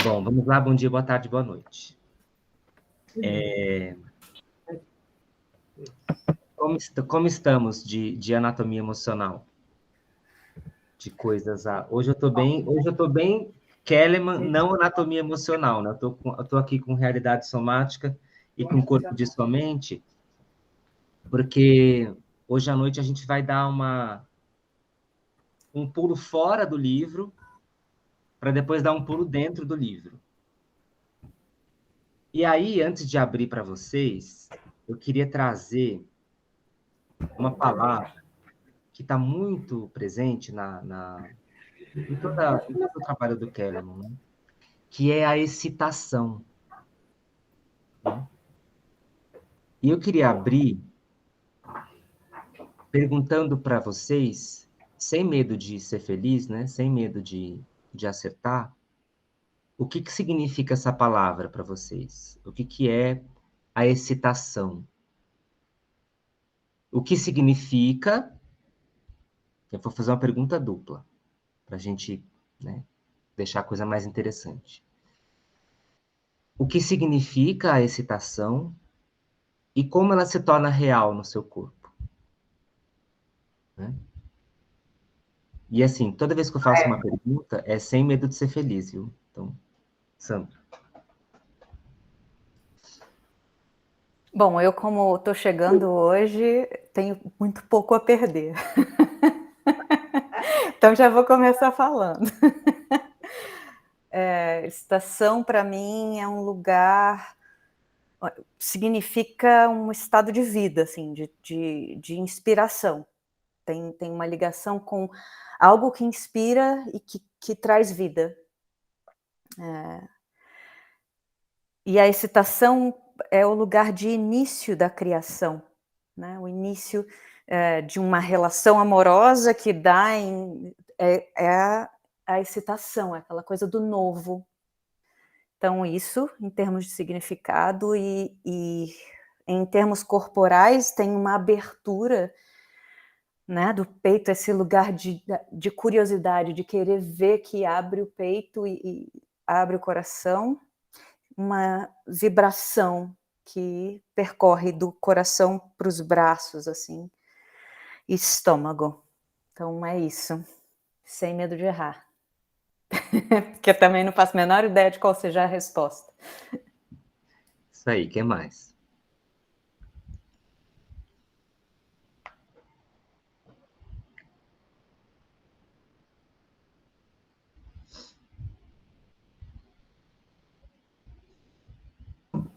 Bom, vamos lá. Bom dia, boa tarde, boa noite. Como estamos de anatomia emocional? De coisas... Hoje eu tô bem Kellerman, não anatomia emocional, né? Eu tô aqui com realidade somática e com corpo de sua mente, porque hoje à noite a gente vai dar um pulo fora do livro, para depois dar um pulo dentro do livro. E aí, antes de abrir para vocês, eu queria trazer uma palavra que está muito presente em todo o trabalho do Kellerman, né? Que é a excitação. Né? E eu queria abrir perguntando para vocês, sem medo de ser feliz, né? Sem medo de acertar, o que significa essa palavra para vocês? O que é a excitação? O que significa? Eu vou fazer uma pergunta dupla, para a gente, né, deixar a coisa mais interessante. O que significa a excitação e como ela se torna real no seu corpo? Né? E assim, toda vez que eu faço uma pergunta, é sem medo de ser feliz, viu? Então, Sandra. Bom, eu como estou chegando hoje, tenho muito pouco a perder. Então já vou começar falando. Excitação, para mim, é um lugar... Significa um estado de vida, assim, de inspiração. Tem uma ligação com algo que inspira e que traz vida. E a excitação é o lugar de início da criação, né? O início de uma relação amorosa que dá a excitação, é aquela coisa do novo. Então, isso, em termos de significado e em termos corporais, tem uma abertura, né, do peito, esse lugar de curiosidade, de querer ver, que abre o peito e abre o coração, uma vibração que percorre do coração para os braços, assim, e estômago. Então é isso, sem medo de errar. Porque eu também não faço a menor ideia de qual seja a resposta. Isso aí, o que mais?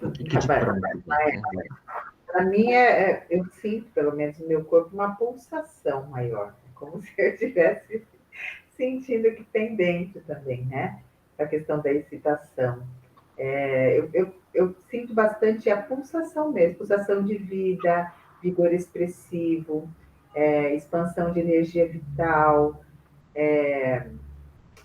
O que de pronto? Para mim, eu sinto, pelo menos no meu corpo, uma pulsação maior, como se eu estivesse sentindo que tem dentro também, né? A questão da excitação. Eu sinto bastante a pulsação mesmo, pulsação de vida, vigor expressivo, expansão de energia vital.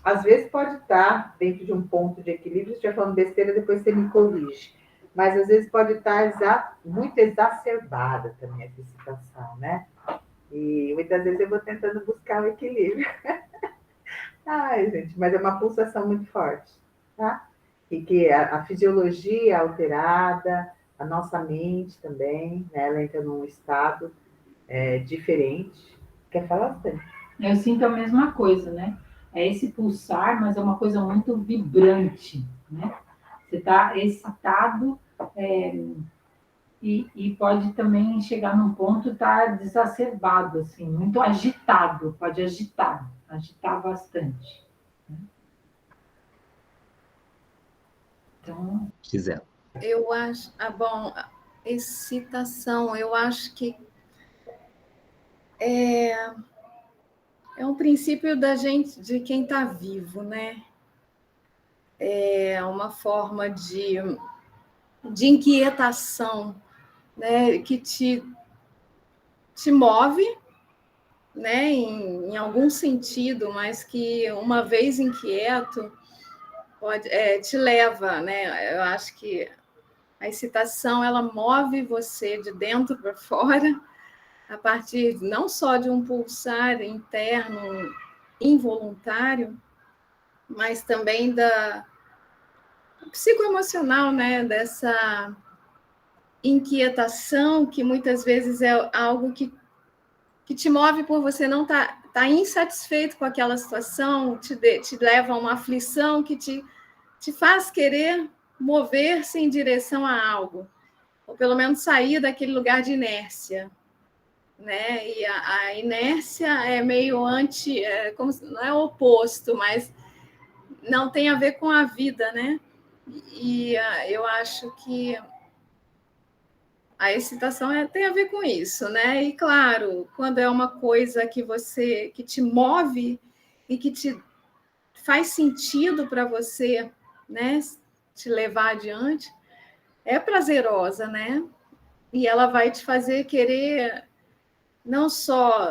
Às vezes pode estar dentro de um ponto de equilíbrio, se estiver falando besteira, depois você me corrige. Mas às vezes pode estar muito exacerbada também essa excitação, né? E muitas vezes eu vou tentando buscar o equilíbrio. Ai, gente, mas é uma pulsação muito forte, tá? E que a fisiologia é alterada, a nossa mente também, né? Ela entra num estado diferente. Quer falar, bastante? Eu sinto a mesma coisa, né? É esse pulsar, mas é uma coisa muito vibrante, né? Você está excitado e pode também chegar num ponto estar desacerbado, assim, muito agitado, pode agitar bastante. Então, Gisela. Eu acho, bom, excitação, eu acho que é um princípio da gente, de quem está vivo, né? É uma forma de inquietação, né? Que te move, né? Em algum sentido, mas que uma vez inquieto te leva, né? Eu acho que a excitação ela move você de dentro para fora, a partir não só de um pulsar interno involuntário, mas também psicoemocional, né? Dessa inquietação que muitas vezes é algo que te move por você não tá insatisfeito com aquela situação, te leva a uma aflição que te faz querer mover-se em direção a algo, ou pelo menos sair daquele lugar de inércia, né? E a inércia é meio como não é oposto, mas não tem a ver com a vida, né? E eu acho que a excitação tem a ver com isso, né? E claro, quando é uma coisa que te move e que te faz sentido para você, né? Te levar adiante, é prazerosa, né? E ela vai te fazer querer não só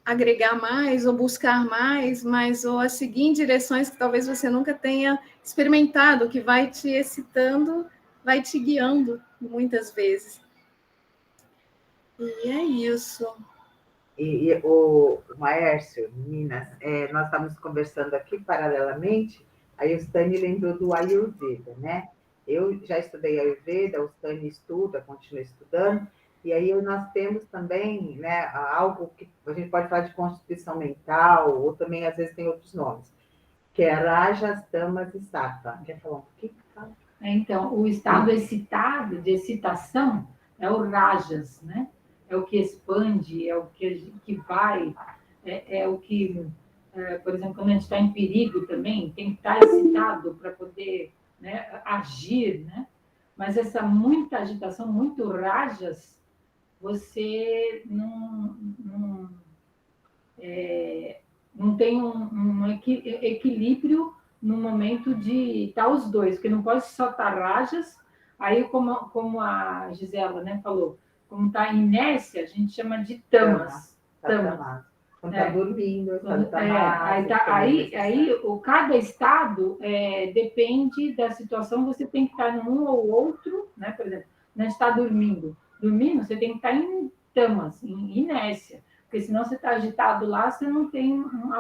agregar mais ou buscar mais, mas ou a seguir em direções que talvez você nunca tenha experimentado, que vai te excitando, vai te guiando muitas vezes. E é isso. E o Maércio, meninas, nós estávamos conversando aqui paralelamente, aí o Stani lembrou do Ayurveda, né? Eu já estudei Ayurveda, o Stani estuda, continua estudando, e aí nós temos também, né, algo que a gente pode falar de constituição mental, ou também às vezes tem outros nomes, que é Rajas, Tamas e Sattva. Quer falar um pouquinho? Então, o estado excitado, de excitação, é o Rajas, né? É o que expande, é o que vai, é o que, por exemplo, quando a gente está em perigo também, tem que estar excitado para poder, né, agir, né? Mas essa muita agitação, muito Rajas, você não tem um equilíbrio no momento de estar os dois, porque não pode só estar Rajas, aí como a Gisela, né, falou, como está em inércia, a gente chama de tamas. Quando está dormindo, cada estado depende da situação, você tem que estar num ou outro, né? Por exemplo, a gente está dormindo, você tem que estar em tamas, em inércia, porque senão você está agitado lá, você não tem um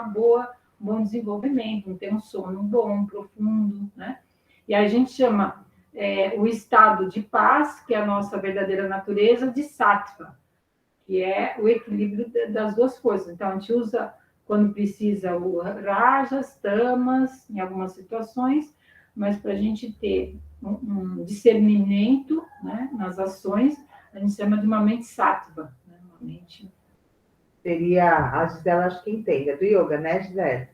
bom desenvolvimento, não tem um sono bom, profundo, né? E a gente chama o estado de paz, que é a nossa verdadeira natureza, de sattva, que é o equilíbrio das duas coisas. Então, a gente usa, quando precisa, o rajas, tamas, em algumas situações, mas para a gente ter um discernimento, né, nas ações, a gente chama de uma mente sattva, né, uma mente... Seria, a Gisela acho que entende, é do yoga, né, Gisela?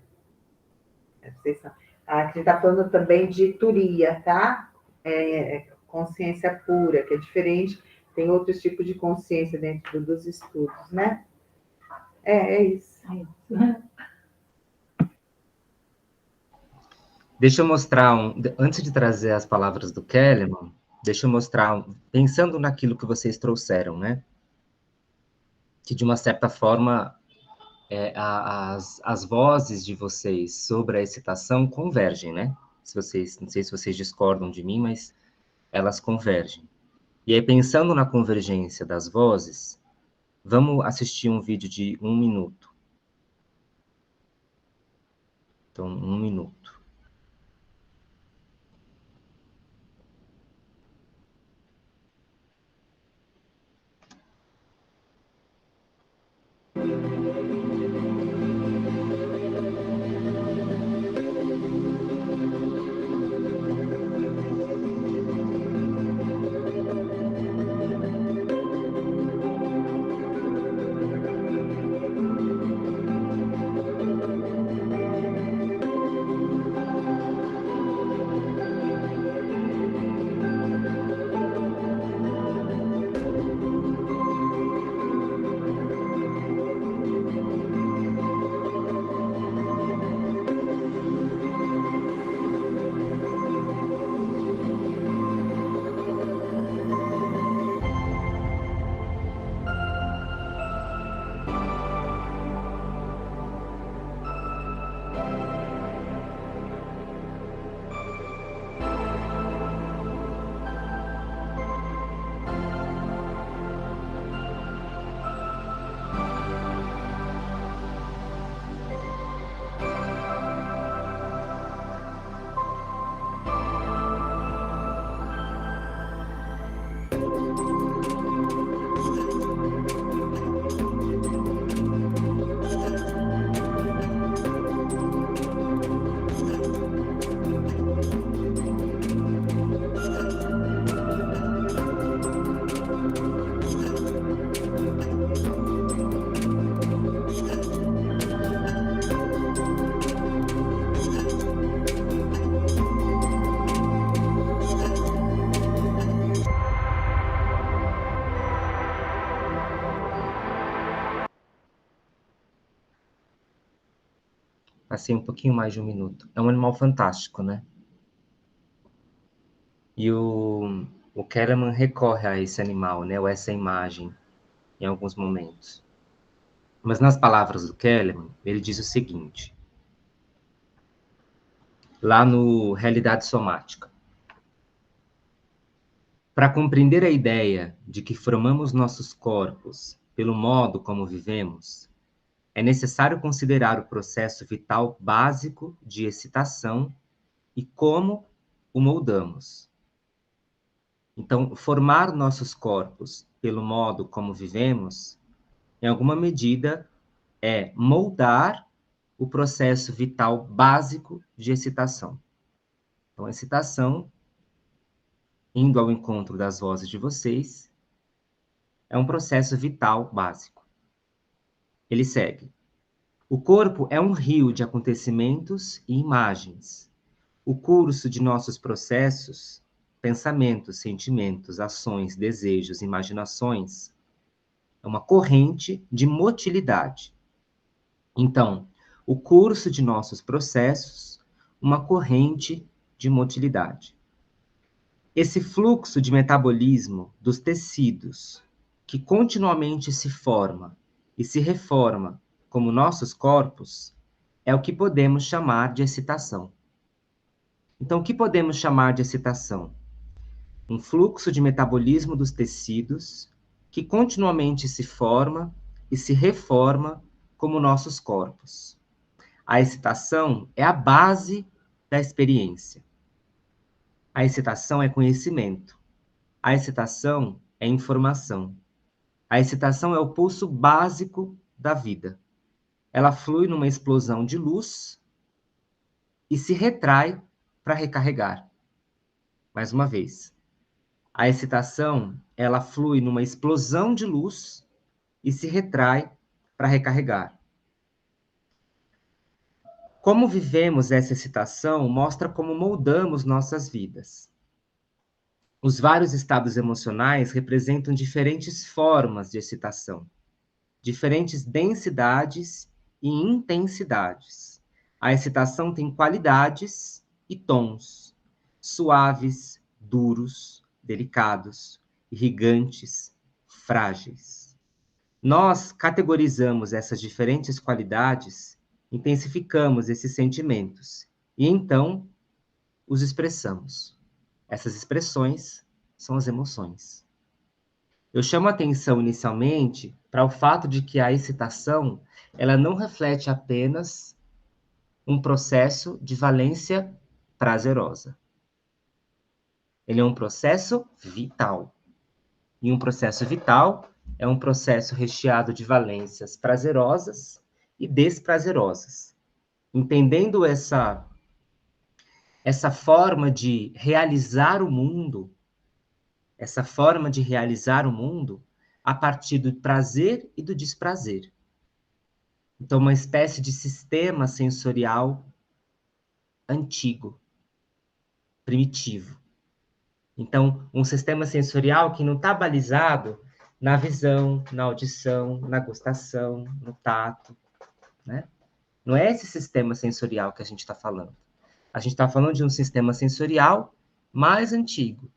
A gente está falando também de turiya, tá? Consciência pura, que é diferente, tem outros tipos de consciência dentro dos estudos, né? É isso. Deixa eu mostrar, antes de trazer as palavras do Kellerman, deixa eu mostrar, pensando naquilo que vocês trouxeram, né? Que, de uma certa forma, as vozes de vocês sobre a excitação convergem, né? Não sei se vocês discordam de mim, mas elas convergem. E aí, pensando na convergência das vozes, vamos assistir um vídeo de 1 minuto. Então, 1 minuto. passei um pouquinho mais de 1 minuto. É um animal fantástico, né? E o Kahneman recorre a esse animal, né? Ou essa imagem, em alguns momentos. Mas nas palavras do Kahneman, ele diz o seguinte, lá no Realidade Somática. Para compreender a ideia de que formamos nossos corpos pelo modo como vivemos, é necessário considerar o processo vital básico de excitação e como o moldamos. Então, formar nossos corpos pelo modo como vivemos, em alguma medida, é moldar o processo vital básico de excitação. Então, a excitação, indo ao encontro das vozes de vocês, é um processo vital básico. Ele segue. O corpo é um rio de acontecimentos e imagens. O curso de nossos processos, pensamentos, sentimentos, ações, desejos, imaginações, é uma corrente de motilidade. Então, o curso de nossos processos, uma corrente de motilidade. Esse fluxo de metabolismo dos tecidos, que continuamente se forma e se reforma como nossos corpos, é o que podemos chamar de excitação. Então, o que podemos chamar de excitação? Um fluxo de metabolismo dos tecidos que continuamente se forma e se reforma como nossos corpos. A excitação é a base da experiência. A excitação é conhecimento. A excitação é informação. A excitação é o pulso básico da vida. Ela flui numa explosão de luz e se retrai para recarregar. Mais uma vez. A excitação, ela flui numa explosão de luz e se retrai para recarregar. Como vivemos essa excitação mostra como moldamos nossas vidas. Os vários estados emocionais representam diferentes formas de excitação, diferentes densidades e intensidades. A excitação tem qualidades e tons, suaves, duros, delicados, irrigantes, frágeis. Nós categorizamos essas diferentes qualidades, intensificamos esses sentimentos e então os expressamos. Essas expressões são as emoções. Eu chamo a atenção inicialmente para o fato de que a excitação, ela não reflete apenas um processo de valência prazerosa. Ele é um processo vital. E um processo vital é um processo recheado de valências prazerosas e desprazerosas. Entendendo essa forma de realizar o mundo, a partir do prazer e do desprazer. Então, uma espécie de sistema sensorial antigo, primitivo. Então, um sistema sensorial que não está balizado na visão, na audição, na gustação, no tato, né? Não é esse sistema sensorial que a gente está falando. A gente está falando de um sistema sensorial mais antigo,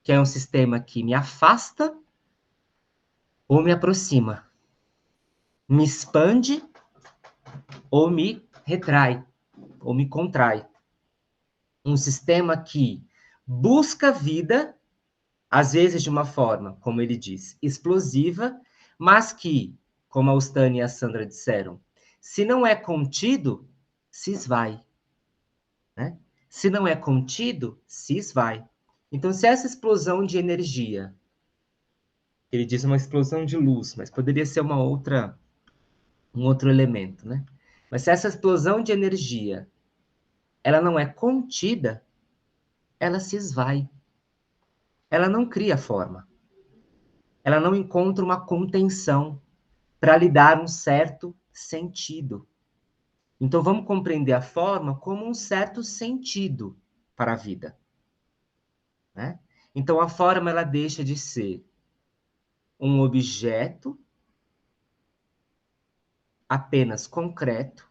que é um sistema que me afasta ou me aproxima, me expande ou me retrai, ou me contrai. Um sistema que busca vida, às vezes de uma forma, como ele diz, explosiva, mas que, como a Ustânia e a Sandra disseram, se não é contido, se esvai. Né? Se não é contido, se esvai. Então, se essa explosão de energia, ele diz uma explosão de luz, mas poderia ser um outro elemento, né? Mas se essa explosão de energia, ela não é contida, ela se esvai. Ela não cria forma. Ela não encontra uma contenção para lhe dar um certo sentido. Então, vamos compreender a forma como um certo sentido para a vida. Né? Então, a forma, ela deixa de ser um objeto apenas concreto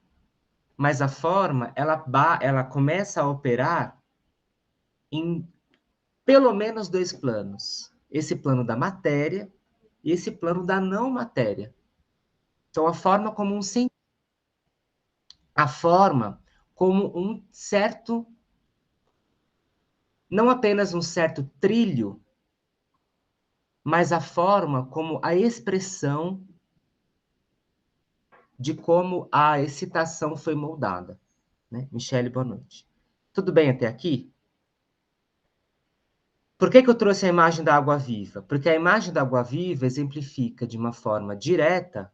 mas a forma, ela começa a operar em pelo menos 2 planos. Esse plano da matéria e esse plano da não matéria. Então, a forma como um sentido. A forma como um certo, não apenas um certo trilho, mas a forma como a expressão de como a excitação foi moldada. Né? Michele, boa noite. Tudo bem até aqui? Por que eu trouxe a imagem da água viva? Porque a imagem da água viva exemplifica de uma forma direta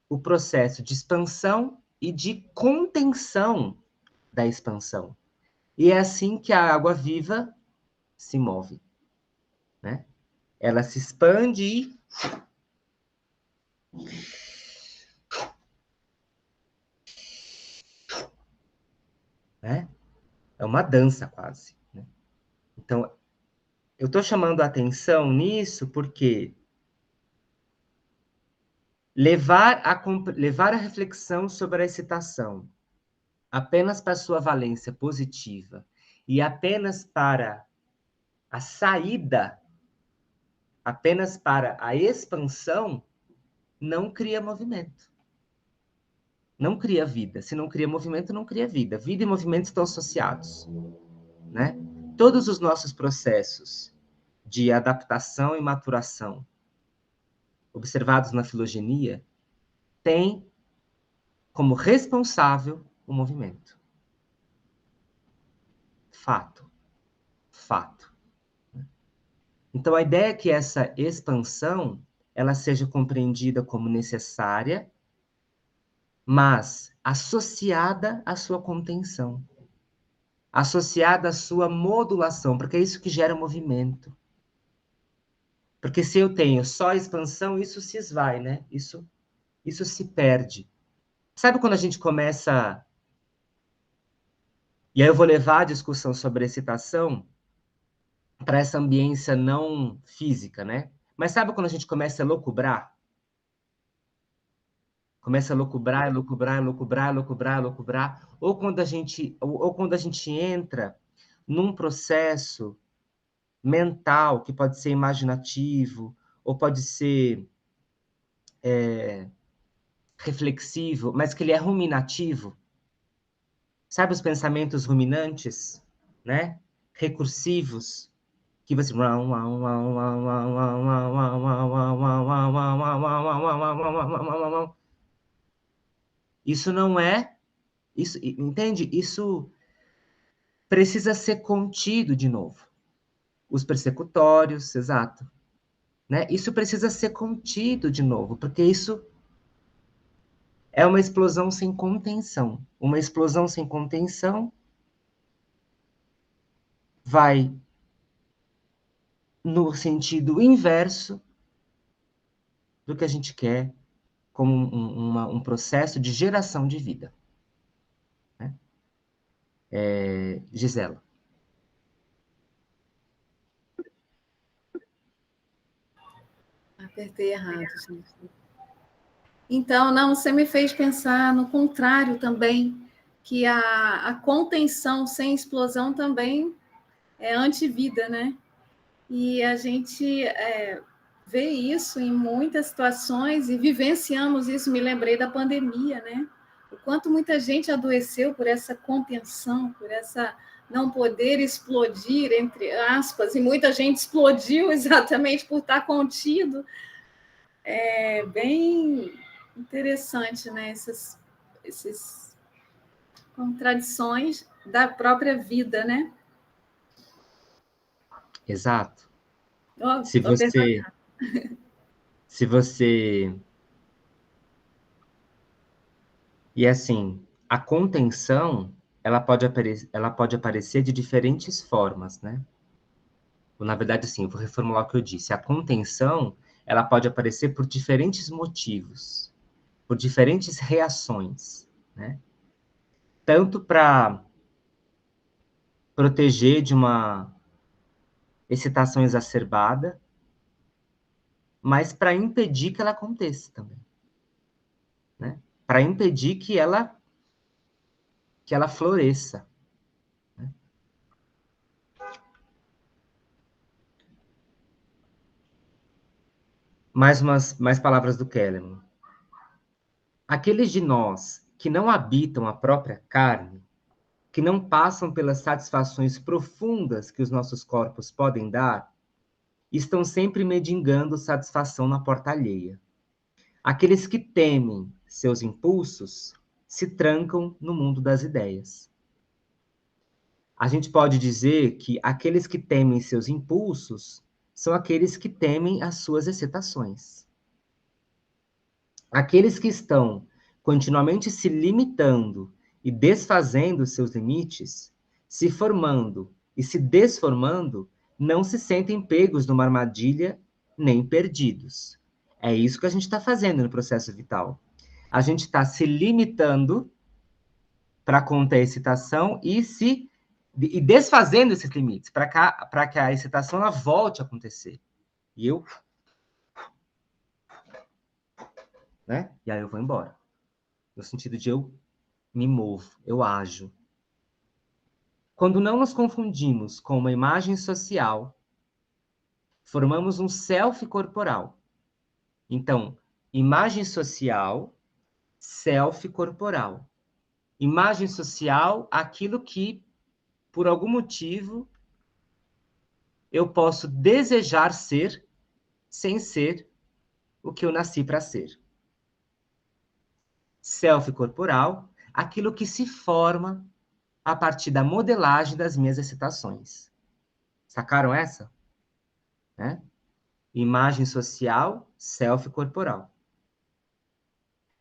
o processo de expansão e de contenção da expansão. E é assim que a água viva se move. Né? Ela se expande e... Né? É uma dança quase. Né? Então, eu estou chamando a atenção nisso porque levar a reflexão sobre a excitação apenas para sua valência positiva e apenas para a saída, apenas para a expansão, não cria movimento. Não cria vida. Se não cria movimento, não cria vida. Vida e movimento estão associados. Né? Todos os nossos processos de adaptação e maturação observados na filogenia têm como responsável o movimento. Fato. Fato. Então, a ideia é que essa expansão ela seja compreendida como necessária, mas associada à sua contenção, associada à sua modulação, porque é isso que gera movimento. Porque se eu tenho só expansão, isso se esvai, né? Isso se perde. Sabe quando a gente começa... E aí eu vou levar a discussão sobre excitação para essa ambiência não física, né? Mas sabe quando a gente começa a locubrar? Começa a locubrar, locubrar, locubrar, locubrar, locubrar. Ou quando a gente entra num processo mental, que pode ser imaginativo, ou pode ser reflexivo, mas que ele é ruminativo. Sabe os pensamentos ruminantes, né? Recursivos, que você... Isso não é... Isso, entende? Isso precisa ser contido de novo. Os persecutórios, exato. Né? Isso precisa ser contido de novo, porque isso é uma explosão sem contenção. Uma explosão sem contenção vai no sentido inverso do que a gente quer como um processo de geração de vida. Né? Gisela. Apertei errado, gente. Então, não, você me fez pensar no contrário também, que a contenção sem explosão também é antivida, né? E a gente vê isso em muitas situações e vivenciamos isso, me lembrei da pandemia, né? O quanto muita gente adoeceu por essa contenção, por essa não poder explodir, entre aspas, e muita gente explodiu exatamente por estar contido. É bem interessante, né? Essas contradições da própria vida, né? Exato. Oh, se você... E assim, a contenção, ela pode aparecer de diferentes formas, né? Ou, na verdade, assim, eu vou reformular o que eu disse. A contenção, ela pode aparecer por diferentes motivos, por diferentes reações, né? Tanto para proteger de uma excitação exacerbada, mas para impedir que ela aconteça também, né? Para impedir que ela que ela floresça. Mais palavras do Kellerman. Aqueles de nós que não habitam a própria carne, que não passam pelas satisfações profundas que os nossos corpos podem dar, estão sempre mendigando satisfação na porta alheia. Aqueles que temem seus impulsos se trancam no mundo das ideias. A gente pode dizer que aqueles que temem seus impulsos são aqueles que temem as suas excitações. Aqueles que estão continuamente se limitando e desfazendo seus limites, se formando e se desformando, não se sentem pegos numa armadilha nem perdidos. É isso que a gente está fazendo no processo vital. A gente está se limitando para conter a excitação e desfazendo esses limites, para que a excitação ela volte a acontecer. E eu... né? E aí eu vou embora. No sentido de eu me movo, eu ajo. Quando não nos confundimos com uma imagem social, formamos um self corporal. Então, imagem social, self corporal. Imagem social, aquilo que, por algum motivo, eu posso desejar ser, sem ser o que eu nasci para ser. Self corporal, aquilo que se forma a partir da modelagem das minhas excitações. Sacaram essa? Né? Imagem social, self corporal.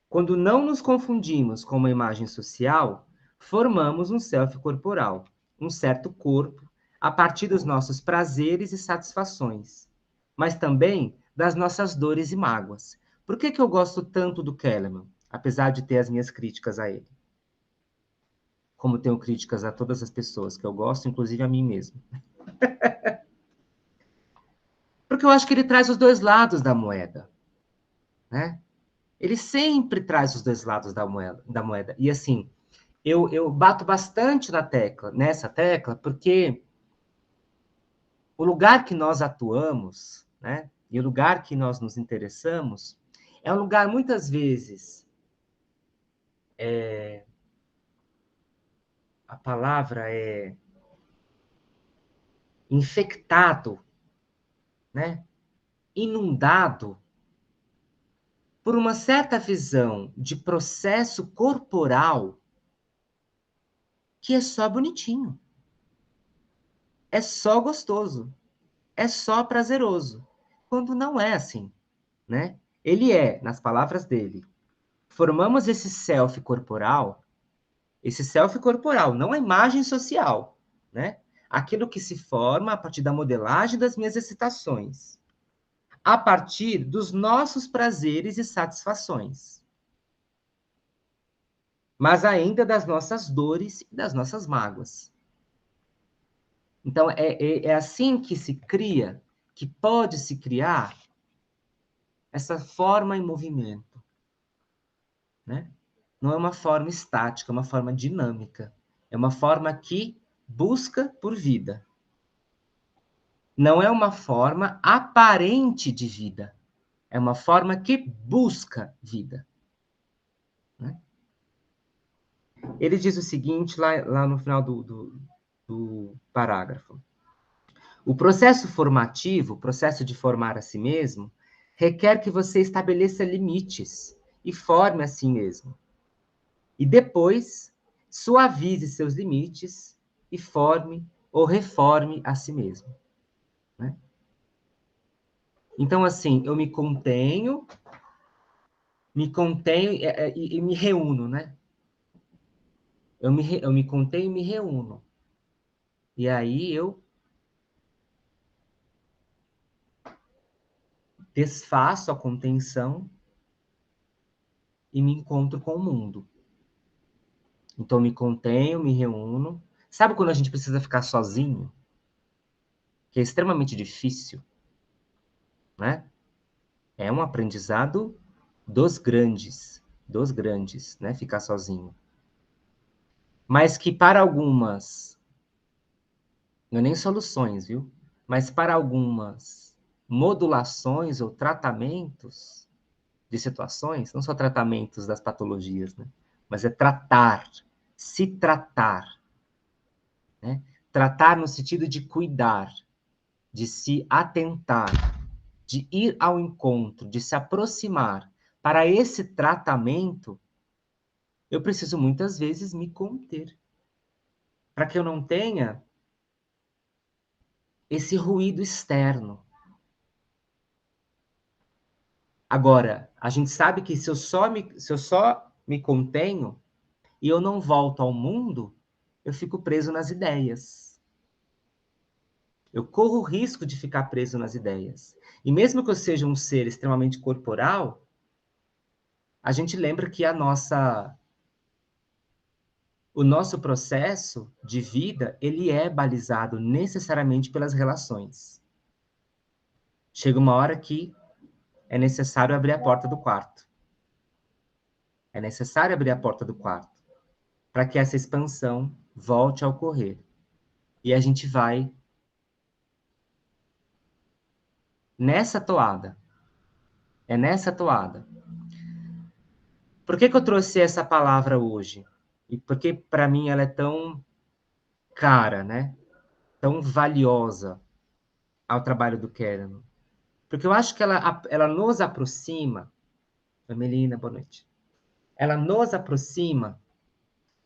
Quando não nos confundimos com uma imagem social, formamos um self corporal, um certo corpo, a partir dos nossos prazeres e satisfações, mas também das nossas dores e mágoas. Por que eu gosto tanto do Kellerman, apesar de ter as minhas críticas a ele? Como tenho críticas a todas as pessoas que eu gosto, inclusive a mim mesmo. Porque eu acho que ele traz os dois lados da moeda, né? Ele sempre traz os dois lados da moeda. E assim, eu bato bastante nessa tecla, porque o lugar que nós atuamos, né? E o lugar que nós nos interessamos, é um lugar, muitas vezes, a palavra é infectado, né? Inundado por uma certa visão de processo corporal que é só bonitinho, é só gostoso, é só prazeroso, quando não é assim, né? Ele é, nas palavras dele, formamos esse self corporal, não a imagem social, né? Aquilo que se forma a partir da modelagem das minhas excitações, a partir dos nossos prazeres e satisfações, mas ainda das nossas dores e das nossas mágoas. Então, é assim que se cria, que pode se criar essa forma em movimento, né? Não é uma forma estática, é uma forma dinâmica. É uma forma que busca por vida. Não é uma forma aparente de vida. É uma forma que busca vida. Né? Ele diz o seguinte, lá no final do parágrafo. O processo formativo, o processo de formar a si mesmo, requer que você estabeleça limites e forme a si mesmo. E depois, suavize seus limites e forme ou reforme a si mesmo. Né? Então, assim, eu me contenho e me reúno, né? Eu me contenho e me reúno. E aí eu desfaço a contenção e me encontro com o mundo. Então, me contenho, me reúno. Sabe quando a gente precisa ficar sozinho? Que é extremamente difícil, né? É um aprendizado dos grandes, né? Ficar sozinho. mas que para algumas, não é nem soluções, viu? Mas para algumas modulações ou tratamentos de situações, não só tratamentos das patologias, né? Mas é tratar, se tratar, né? Tratar no sentido de cuidar, de se atentar, de ir ao encontro, de se aproximar. Para esse tratamento, eu preciso muitas vezes me conter, para que eu não tenha esse ruído externo. Agora, a gente sabe que se eu só me contenho e eu não volto ao mundo, eu fico preso nas ideias. Eu corro o risco de ficar preso nas ideias. E mesmo que eu seja um ser extremamente corporal, a gente lembra que o nosso processo de vida, ele é balizado necessariamente pelas relações. Chega uma hora que é necessário abrir a porta do quarto. É necessário abrir a porta do quarto para que essa expansão volte a ocorrer. E a gente vai nessa toada. É nessa toada. Por que eu trouxe essa palavra hoje? E por que, para mim, ela é tão cara, né? Tão valiosa ao trabalho do Kahneman? Porque eu acho que ela nos aproxima. Melina, boa noite. Ela nos aproxima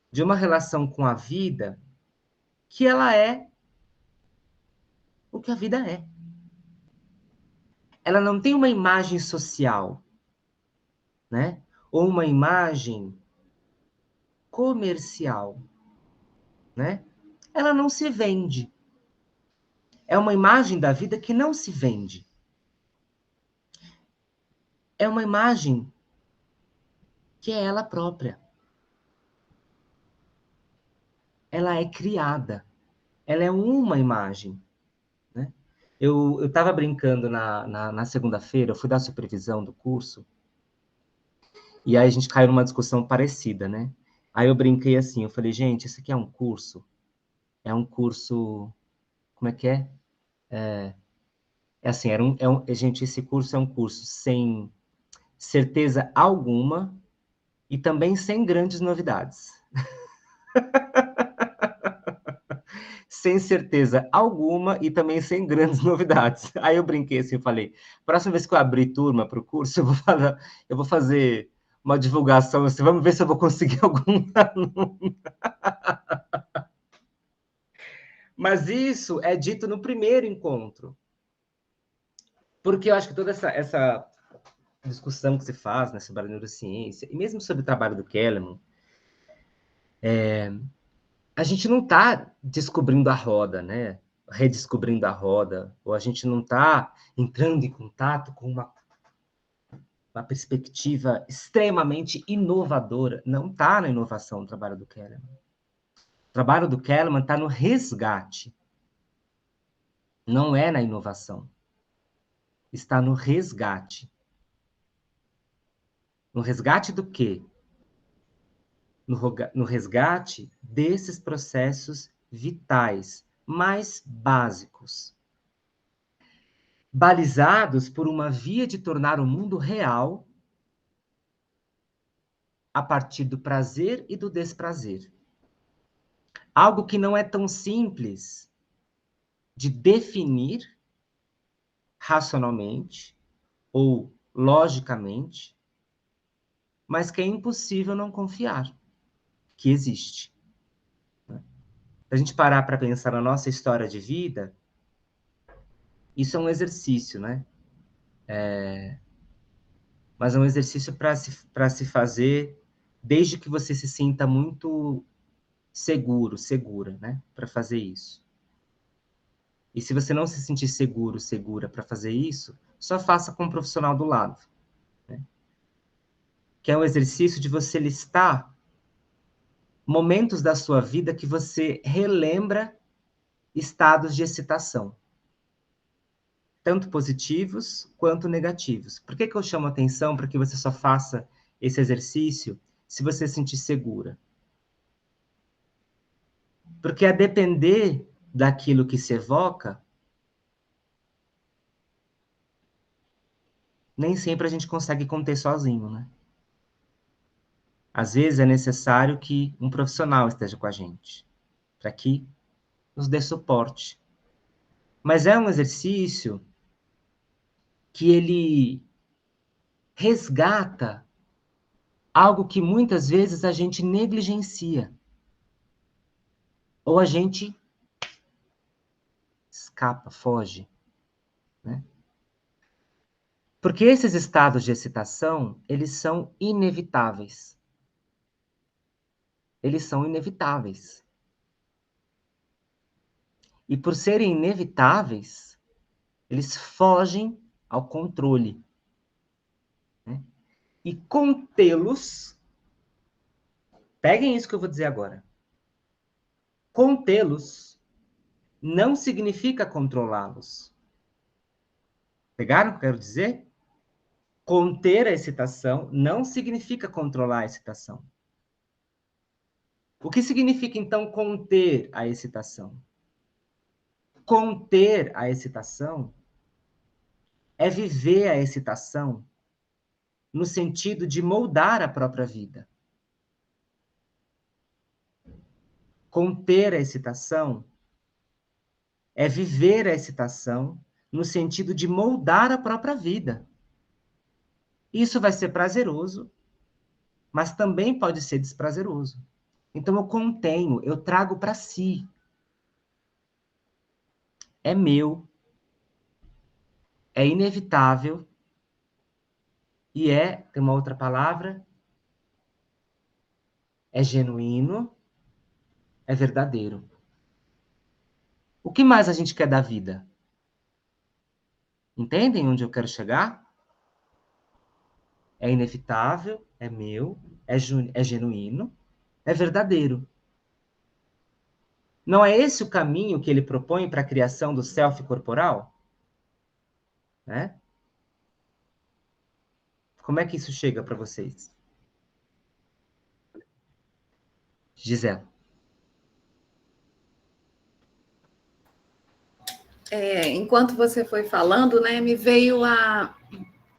de uma relação com a vida que ela é o que a vida é. Ela não tem uma imagem social, né? Ou uma imagem comercial, né? Ela não se vende. É uma imagem da vida que não se vende. É uma imagem que é ela própria. Ela é criada. Ela é uma imagem, né? Eu estava brincando na segunda-feira, eu fui dar supervisão do curso, e aí a gente caiu numa discussão parecida, né? Aí eu brinquei assim, eu falei, gente, isso aqui é um curso? É um curso... Como é que é? É assim, gente, esse curso é um curso sem certeza alguma e também sem grandes novidades. Sem certeza alguma e também sem grandes novidades. Aí eu brinquei assim, falei, próxima vez que eu abrir turma para o curso, eu vou fazer uma divulgação, assim, vamos ver se eu vou conseguir algum aluno. Mas isso é dito no primeiro encontro. Porque eu acho que toda essa discussão que se faz, né, sobre a neurociência, e mesmo sobre o trabalho do Kahneman, a gente não está descobrindo a roda, né? Redescobrindo a roda, ou a gente não está entrando em contato com uma perspectiva extremamente inovadora. Não está na inovação o trabalho do Kahneman. O trabalho do Kahneman está no resgate. Não é na inovação. Está no resgate. No resgate do quê? No resgate desses processos vitais, mais básicos, balizados por uma via de tornar o mundo real a partir do prazer e do desprazer. Algo que não é tão simples de definir racionalmente ou logicamente, mas que é impossível não confiar que existe. Se a gente parar para pensar na nossa história de vida, isso é um exercício, né? Mas é um exercício para se fazer desde que você se sinta muito seguro, segura, né? Para fazer isso. E se você não se sentir seguro, segura para fazer isso, só faça com um profissional do lado. Né? Que é um exercício de você listar momentos da sua vida que você relembra estados de excitação. Tanto positivos quanto negativos. Por que eu chamo a atenção para que você só faça esse exercício se você se sentir segura? Porque a depender daquilo que se evoca, nem sempre a gente consegue conter sozinho, né? Às vezes é necessário que um profissional esteja com a gente, para que nos dê suporte. Mas é um exercício que ele resgata algo que muitas vezes a gente negligencia. Ou a gente escapa, foge, né? Porque esses estados de excitação, eles são inevitáveis. Eles são inevitáveis. E por serem inevitáveis, eles fogem ao controle, né? E contê-los, peguem isso que eu vou dizer agora. Contê-los não significa controlá-los. Pegaram o que eu quero dizer? Conter a excitação não significa controlar a excitação. O que significa, então, conter a excitação? Conter a excitação é viver a excitação no sentido de moldar a própria vida. Conter a excitação é viver a excitação no sentido de moldar a própria vida. Isso vai ser prazeroso, mas também pode ser desprazeroso. Então eu contenho, eu trago para si. É meu, é inevitável e tem uma outra palavra, é genuíno, é verdadeiro. O que mais a gente quer da vida? Entendem onde eu quero chegar? É inevitável, é meu, é genuíno, é verdadeiro. Não é esse o caminho que ele propõe para a criação do self corporal? Né? Como é que isso chega para vocês? Gisela. Enquanto você foi falando, né, me veio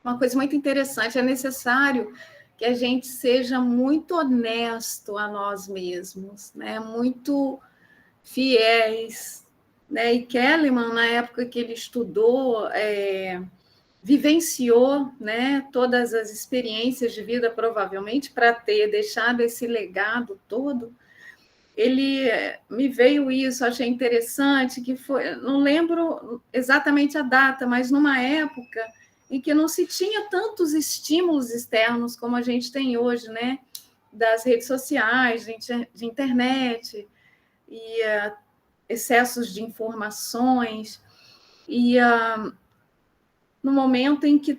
uma coisa muito interessante. É necessário que a gente seja muito honesto a nós mesmos, né, muito fiéis, né? E Kellyman, na época que ele estudou, vivenciou, né, todas as experiências de vida, provavelmente, para ter deixado esse legado todo. Ele me veio isso, achei interessante, que foi, não lembro exatamente a data, mas numa época em que não se tinha tantos estímulos externos como a gente tem hoje, né? Das redes sociais, de internet, e excessos de informações, e no momento em que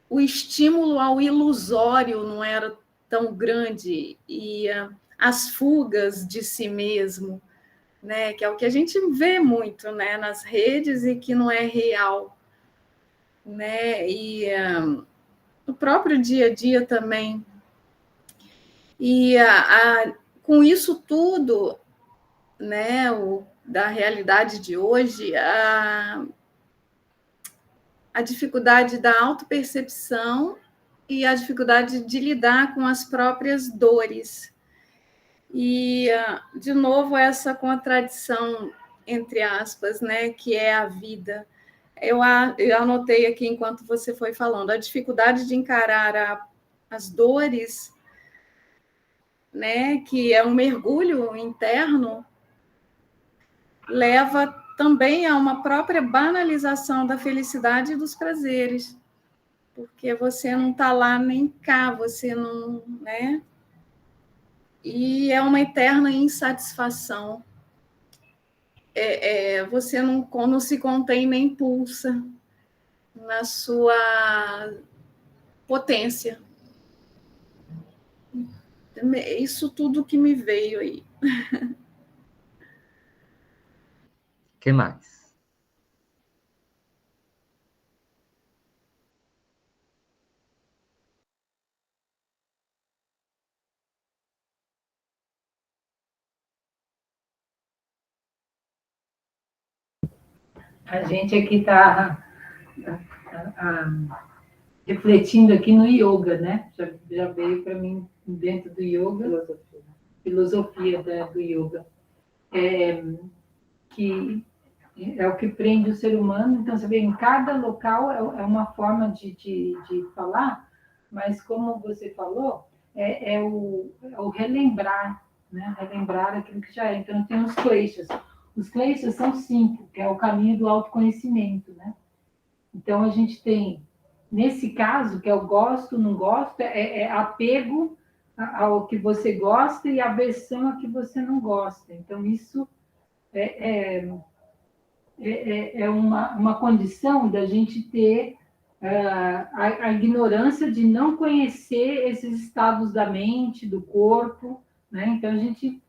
o estímulo ao ilusório não era tão grande, e as fugas de si mesmo, né, que é o que a gente vê muito, né, nas redes e que não é real, né, e no próprio dia a dia também. E com isso tudo, né, da realidade de hoje, a dificuldade da autopercepção e a dificuldade de lidar com as próprias dores. E, de novo, essa contradição, entre aspas, né, que é a vida. Eu anotei aqui, enquanto você foi falando, a dificuldade de encarar as dores, né, que é um mergulho interno, leva também a uma própria banalização da felicidade e dos prazeres, porque você não está lá nem cá, você não, né? E é uma eterna insatisfação. Você não se contém nem pulsa na sua potência. Isso tudo que me veio aí. O que mais? A gente aqui está refletindo aqui no yoga, né? Já veio para mim dentro do yoga, filosofia do yoga, que é o que prende o ser humano. Então, você vê, em cada local é uma forma de falar, mas como você falou, é o relembrar, né? Relembrar aquilo que já é. Então, tem os kleshas. Os kleshas são 5, que é o caminho do autoconhecimento, né? Então, a gente tem, nesse caso, que é o gosto, não gosto, é apego ao que você gosta e aversão a que você não gosta. Então, isso é uma condição da gente ter a ignorância de não conhecer esses estados da mente, do corpo, né? Então, a gente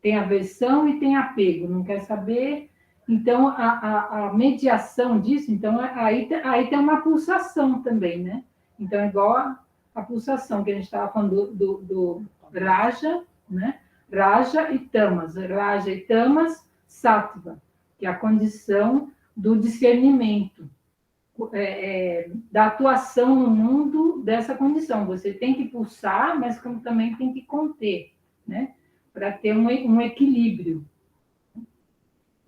tem aversão e tem apego, não quer saber. Então, a mediação disso, então, aí tem uma pulsação também, né? Então, é igual a pulsação que a gente estava falando do Raja, né? Raja e Tamas. Raja e Tamas, Sattva, que é a condição do discernimento, da atuação no mundo dessa condição. Você tem que pulsar, mas como também tem que conter, né? Para ter um equilíbrio.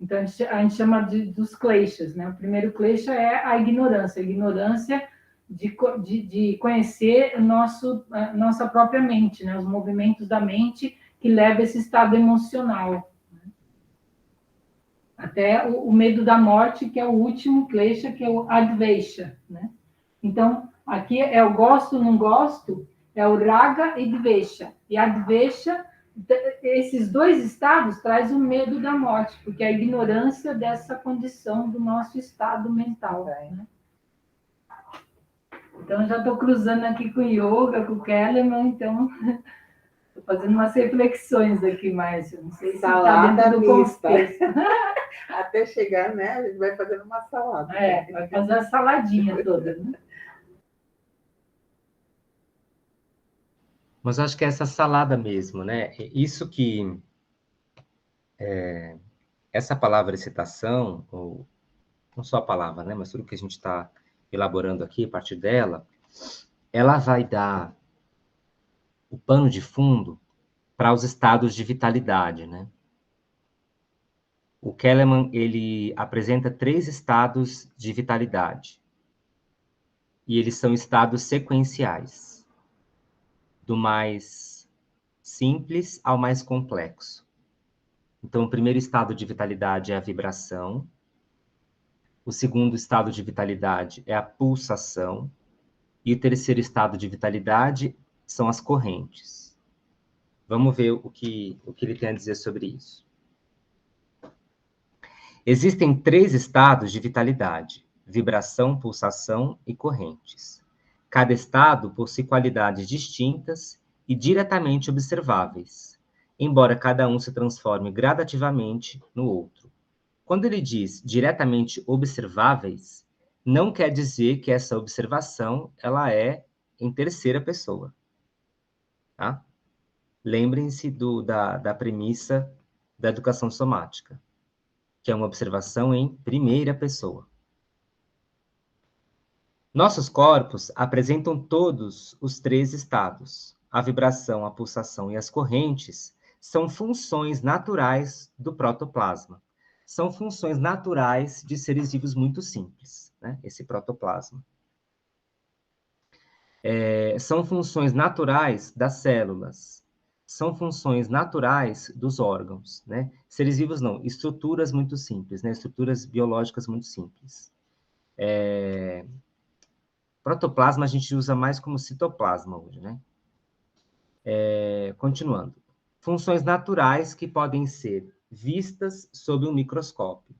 Então, a gente chama dos kleshas, né? O primeiro klesha é a ignorância de conhecer a nossa própria mente, né? Os movimentos da mente que levam a esse estado emocional. Até o medo da morte, que é o último klesha, que é o advesha, né? Então, aqui é o gosto, não gosto, é o raga e dvesha. E a dvesha, esses dois estados traz o medo da morte, porque é a ignorância dessa condição do nosso estado mental, né? Então, já estou cruzando aqui com o yoga, com o Kellerman, então estou fazendo umas reflexões aqui, Márcio. Não sei se está dentro do contexto. Até chegar, né? A gente vai fazendo uma salada. Vai fazer a saladinha toda, né? Mas acho que é essa salada mesmo, né? Isso que... essa palavra excitação, ou não só a palavra, né? Mas tudo que a gente está elaborando aqui a partir dela, ela vai dar o pano de fundo para os estados de vitalidade, né? O Kellerman, ele apresenta 3 estados de vitalidade. E eles são estados sequenciais, do mais simples ao mais complexo. Então, o primeiro estado de vitalidade é a vibração. O segundo estado de vitalidade é a pulsação. E o terceiro estado de vitalidade são as correntes. Vamos ver o que ele tem a dizer sobre isso. Existem 3 estados de vitalidade: vibração, pulsação e correntes. Cada estado possui qualidades distintas e diretamente observáveis, embora cada um se transforme gradativamente no outro. Quando ele diz diretamente observáveis, não quer dizer que essa observação ela é em terceira pessoa. Tá? Lembrem-se da premissa da educação somática, que é uma observação em primeira pessoa. Nossos corpos apresentam todos os 3 estados. A vibração, a pulsação e as correntes são funções naturais do protoplasma. São funções naturais de seres vivos muito simples, né? Esse protoplasma. São funções naturais das células. São funções naturais dos órgãos, né? Seres vivos não, estruturas muito simples, né? Estruturas biológicas muito simples. Protoplasma a gente usa mais como citoplasma hoje, né? Continuando. Funções naturais que podem ser vistas sob um microscópio.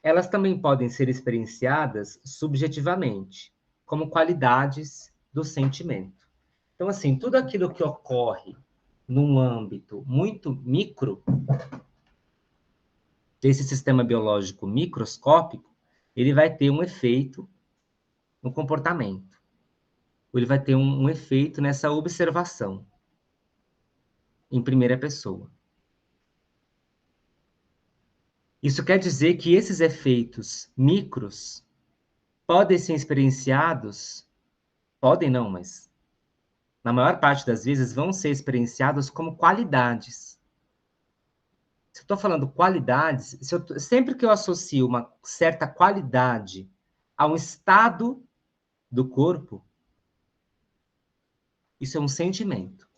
Elas também podem ser experienciadas subjetivamente, como qualidades do sentimento. Então, assim, tudo aquilo que ocorre num âmbito muito micro, desse sistema biológico microscópico, ele vai ter um efeito no comportamento. Ele vai ter um efeito nessa observação, em primeira pessoa. Isso quer dizer que esses efeitos micros podem ser experienciados, podem não, mas na maior parte das vezes vão ser experienciados como qualidades. Se eu estou falando qualidades, sempre que eu associo uma certa qualidade a um estado do corpo, isso é um sentimento.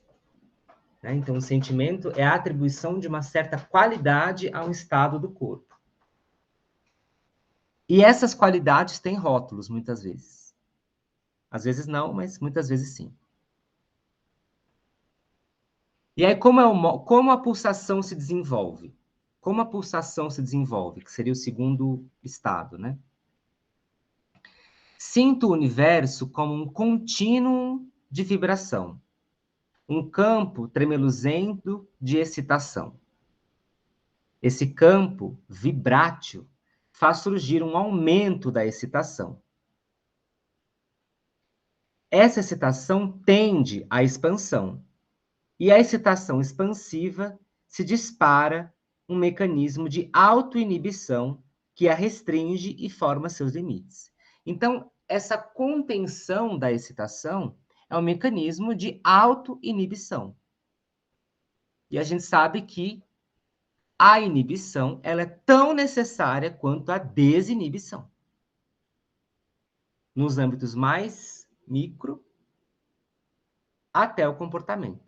Né? Então, o sentimento é a atribuição de uma certa qualidade a um estado do corpo. E essas qualidades têm rótulos, muitas vezes. Às vezes não, mas muitas vezes sim. E aí, como a pulsação se desenvolve? Como a pulsação se desenvolve, que seria o segundo estado, né? Sinto o universo como um contínuo de vibração, um campo tremeluzento de excitação. Esse campo vibrátil faz surgir um aumento da excitação. Essa excitação tende à expansão, e a excitação expansiva se dispara um mecanismo de autoinibição que a restringe e forma seus limites. Então, essa contenção da excitação é um mecanismo de autoinibição. E a gente sabe que a inibição ela é tão necessária quanto a desinibição. Nos âmbitos mais micro, até o comportamento.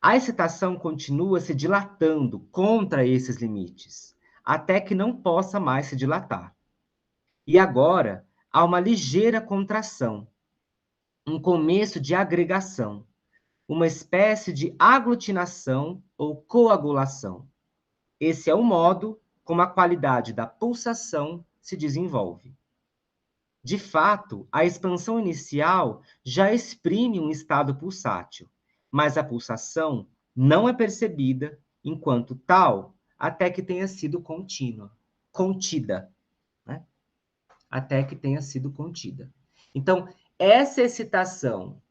A excitação continua se dilatando contra esses limites, até que não possa mais se dilatar. E agora há uma ligeira contração, um começo de agregação, uma espécie de aglutinação ou coagulação. Esse é o modo como a qualidade da pulsação se desenvolve. De fato, a expansão inicial já exprime um estado pulsátil, mas a pulsação não é percebida enquanto tal até que tenha sido contida, né? Até que tenha sido contida. Então, essa excitação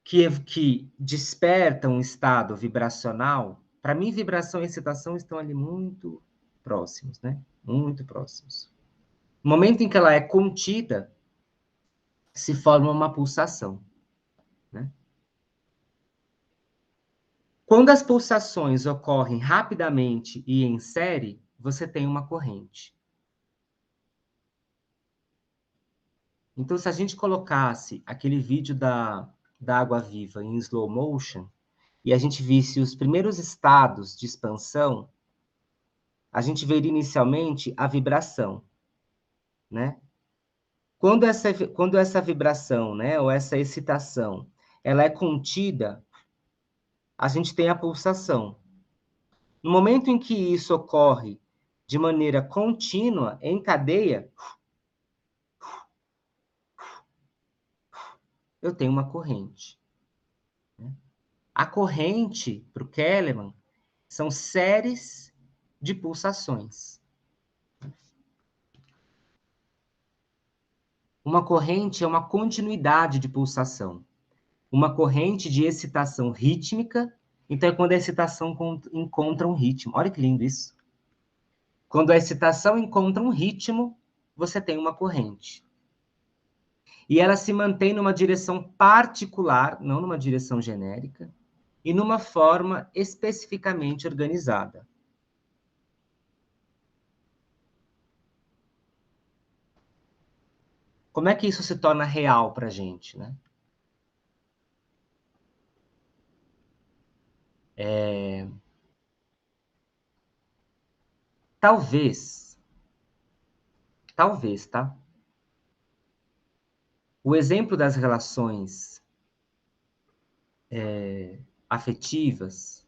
que desperta um estado vibracional, para mim, vibração e excitação estão ali muito próximos, né? Muito próximos. No momento em que ela é contida, se forma uma pulsação. Né? Quando as pulsações ocorrem rapidamente e em série, você tem uma corrente. Então, se a gente colocasse aquele vídeo da água viva em slow motion, e a gente visse os primeiros estados de expansão, a gente veria inicialmente a vibração. Né? Quando essa vibração, né, ou essa excitação, ela é contida, a gente tem a pulsação. No momento em que isso ocorre de maneira contínua, em cadeia, eu tenho uma corrente. A corrente, para o Kellerman, são séries de pulsações. Uma corrente é uma continuidade de pulsação. Uma corrente de excitação rítmica. Então, é quando a excitação encontra um ritmo. Olha que lindo isso. Quando a excitação encontra um ritmo, você tem uma corrente. E ela se mantém numa direção particular, não numa direção genérica, e numa forma especificamente organizada. Como é que isso se torna real para a gente, né? Talvez, tá? O exemplo das relações afetivas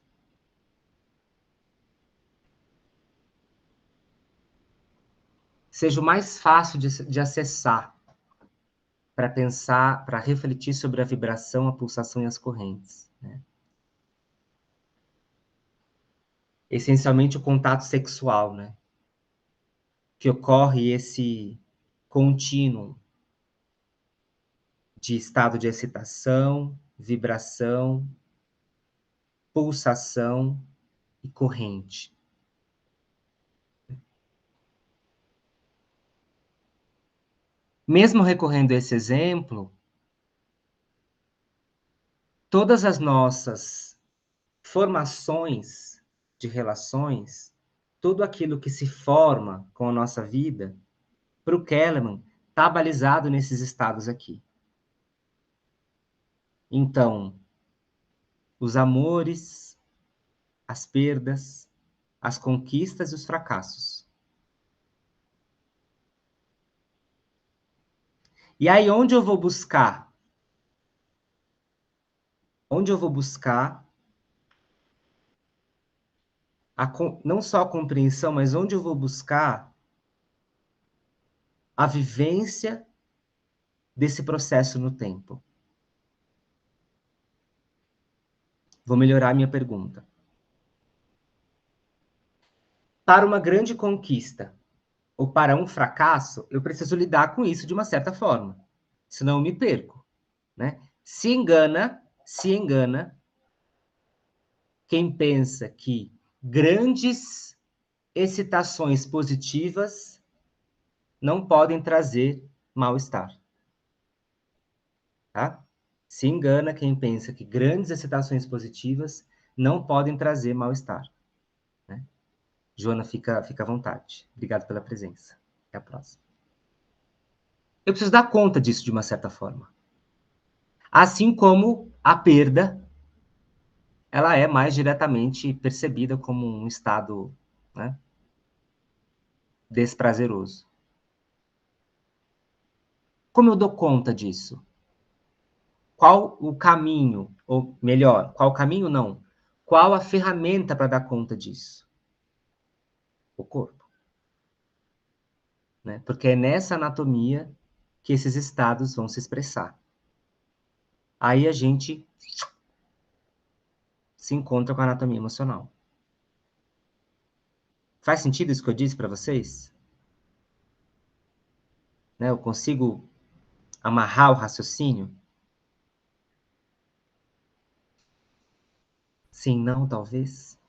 seja o mais fácil de acessar para pensar, para refletir sobre a vibração, a pulsação e as correntes. Né? Essencialmente o contato sexual, né? Que ocorre esse contínuo de estado de excitação, vibração pulsação e corrente. Mesmo recorrendo a esse exemplo, todas as nossas formações de relações, tudo aquilo que se forma com a nossa vida, para o Kellerman, está balizado nesses estados aqui. Então, os amores, as perdas, as conquistas e os fracassos. E aí, onde eu vou buscar? Onde eu vou buscar não só a compreensão, mas onde eu vou buscar a vivência desse processo no tempo? Vou melhorar a minha pergunta. Para uma grande conquista ou para um fracasso, eu preciso lidar com isso de uma certa forma. Senão eu me perco, né? Se engana quem pensa que grandes excitações positivas não podem trazer mal-estar. Tá? Se engana quem pensa que grandes excitações positivas não podem trazer mal-estar. Né? Joana, fica à vontade. Obrigado pela presença. Até a próxima. Eu preciso dar conta disso de uma certa forma. Assim como a perda, ela é mais diretamente percebida como um estado, né, desprazeroso. Como eu dou conta disso? Qual o caminho, ou melhor, qual o caminho não? Qual a ferramenta para dar conta disso? O corpo. Né? Porque é nessa anatomia que esses estados vão se expressar. Aí a gente se encontra com a anatomia emocional. Faz sentido isso que eu disse para vocês? Né? Eu consigo amarrar o raciocínio? Sim, não, talvez.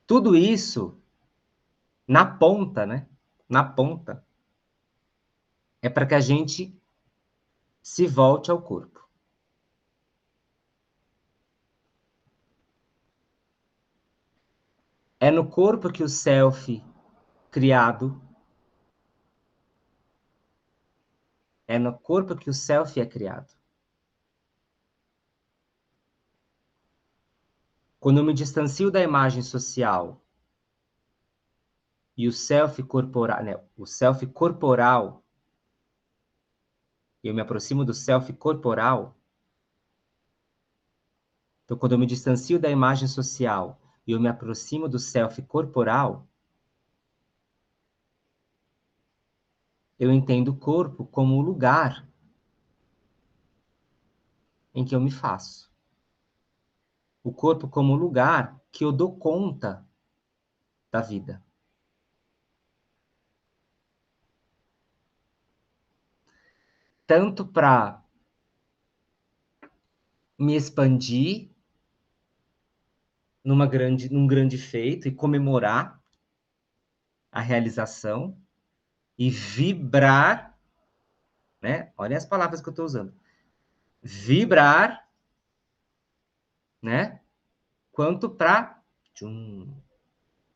Tudo isso, na ponta, né? Na ponta, é para que a gente se volte ao corpo. É no corpo que o self criado, é no corpo que o self é criado. Quando eu me distancio da imagem social e o self corporal, né, o self corporal, eu me aproximo do self corporal. Então, quando eu me distancio da imagem social e eu me aproximo do self corporal, eu entendo o corpo como o lugar em que eu me faço. O corpo como o lugar que eu dou conta da vida. Tanto para me expandir num grande feito e comemorar a realização e vibrar, né? Olha as palavras que eu estou usando. Vibrar, né? Quanto para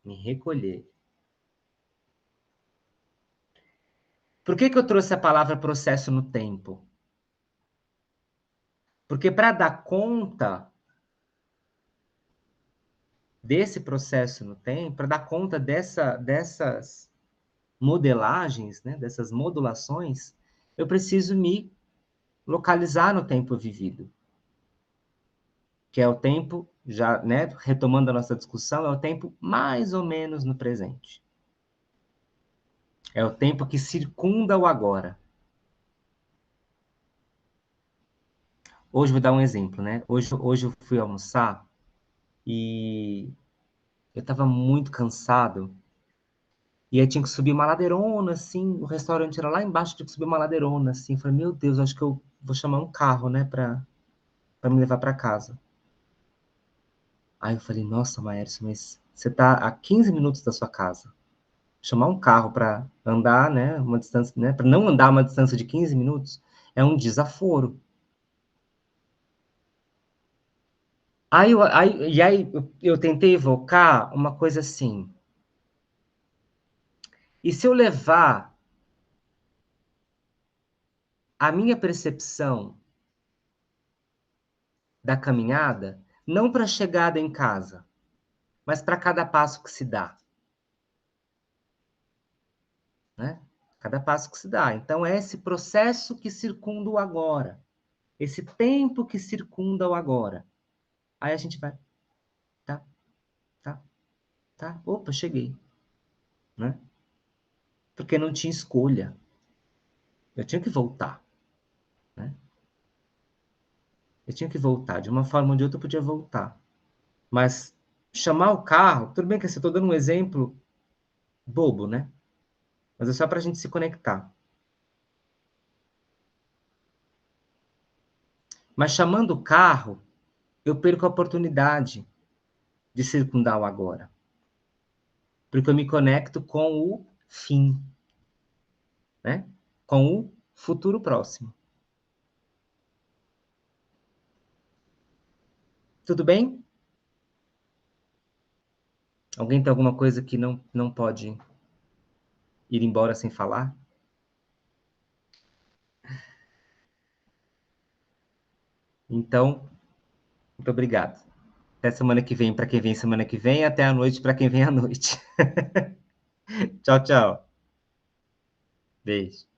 me recolher. Por que eu trouxe a palavra processo no tempo? Porque para dar conta desse processo no tempo, para dar conta dessas modelagens, né, dessas modulações, eu preciso me localizar no tempo vivido. Que é o tempo, já, né, retomando a nossa discussão, é o tempo mais ou menos no presente. É o tempo que circunda o agora. Hoje vou dar um exemplo, né? Hoje eu fui almoçar e eu estava muito cansado. E aí tinha que subir uma ladeirona, assim, o restaurante era lá embaixo, tinha que subir uma ladeirona, assim. Falei, meu Deus, acho que eu vou chamar um carro, né, para me levar para casa. Aí eu falei, nossa, Maércio, mas você está a 15 minutos da sua casa. Chamar um carro para andar, né, uma distância, né, para não andar uma distância de 15 minutos, é um desaforo. Aí eu tentei evocar uma coisa assim. E se eu levar a minha percepção da caminhada, não para a chegada em casa, mas para cada passo que se dá, né? Cada passo que se dá. Então, é esse processo que circunda o agora, esse tempo que circunda o agora. Aí a gente vai, tá, tá, tá, opa, cheguei, né? Porque não tinha escolha. Eu tinha que voltar, né? Eu tinha que voltar. De uma forma ou de outra eu podia voltar. Mas chamar o carro, tudo bem que eu estou dando um exemplo bobo, né? Mas é só para a gente se conectar. Mas chamando o carro, eu perco a oportunidade de circundar o agora. Porque eu me conecto com o fim, né? Com o futuro próximo. Tudo bem? Alguém tem alguma coisa que não pode ir embora sem falar? Então, muito obrigado. Até semana que vem para quem vem semana que vem, até a noite para quem vem à noite. Tchau, tchau. Beijo.